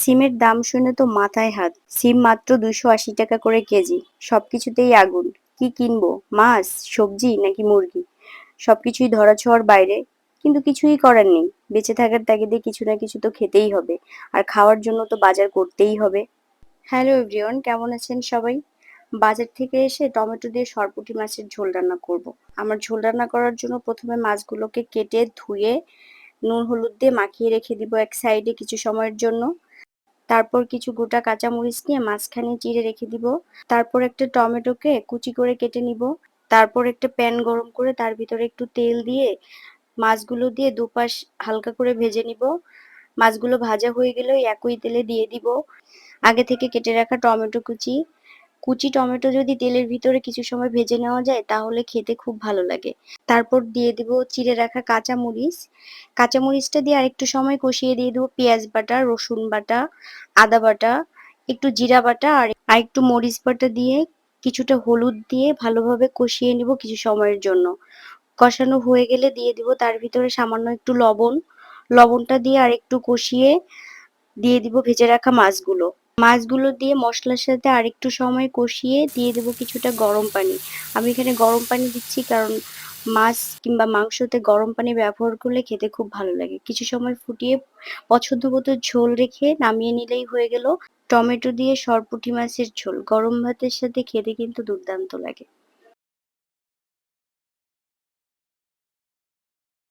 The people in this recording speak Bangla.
সিমের দাম শুনে তো মাথায় হাত। সিম মাত্র ২৮০ টাকা করে কেজি। সবকিছুতেই আগুন। কি কিনবো? মাছ, সবজি নাকি মুরগি? সবকিছুই ধরাছোঁয়ার বাইরে। কিন্তু কিছুই করার নেই। বেঁচে থাকার তাগিদে কিছু না কিছু তো খেতেই হবে। আর খাওয়ার জন্য তো বাজার করতেই হবে। হ্যালো এভরিওয়ান, কেমন আছেন সবাই? বাজার থেকে এসে টমেটো দিয়ে সরপুঁটি মাছের ঝোল রান্না করব। আমার ঝোল রান্না করার জন্য প্রথমে মাছগুলোকে কেটে ধুয়ে নুন হলুদ দিয়ে মাখিয়ে রেখে দিব এক সাইডে কিছু সময়ের জন্য। তারপর কিছু গোটা কাঁচামরিচ নিয়ে মাঝখানে চিড়ে রেখে দিব। তারপর একটা টমেটোকে কুচি করে কেটে নিব। তারপর একটা প্যান গরম করে তার ভিতরে একটু তেল দিয়ে মাছগুলো দিয়ে দুপাশ হালকা করে ভেজে নিব। মাছগুলো ভাজা হয়ে গেলে ওই একই তেলে দিয়ে দিব আগে থেকে কেটে রাখা টমেটো কুচি। কুচি টমেটো যদি তেলের ভিতরে কিছু সময় ভেজে নেওয়া যায় তাহলে খেতে খুব ভালো লাগে। তারপর দিয়ে দিব চিড়ে রাখা কাঁচামরিচ। কাঁচামরিচটা দিয়ে আরেকটু সময় কষিয়ে দিয়ে দেবো পেঁয়াজ বাটা, রসুন বাটা, আদা বাটা, একটু জিরা বাটা আর একটু মরিচ বাটা দিয়ে কিছুটা হলুদ দিয়ে ভালোভাবে কষিয়ে নিব কিছু সময়ের জন্য। কষানো হয়ে গেলে দিয়ে দিব তার ভিতরে সামান্য একটু লবণ। লবণটা দিয়ে আরেকটু কষিয়ে দিয়ে দিব ভেজে রাখা মাছগুলো। মাছগুলো দিয়ে মশলার সাথে আরেকটু সময় কষিয়ে দিয়ে দেব কিছুটা গরম পানি। আমি এখানে গরম পানি দিচ্ছি কারণ মাছ কিংবা মাংসতে গরম পানি ব্যবহার করলে খেতে খুব ভালো লাগে। কিছু সময় ফুটিয়ে পছন্দ মতো ঝোল রেখে নামিয়ে নিলেই হয়ে গেল টমেটো দিয়ে সরপুঁটি মাছের ঝোল। গরম ভাতের সাথে খেতে কিন্তু দুর্দান্ত লাগে।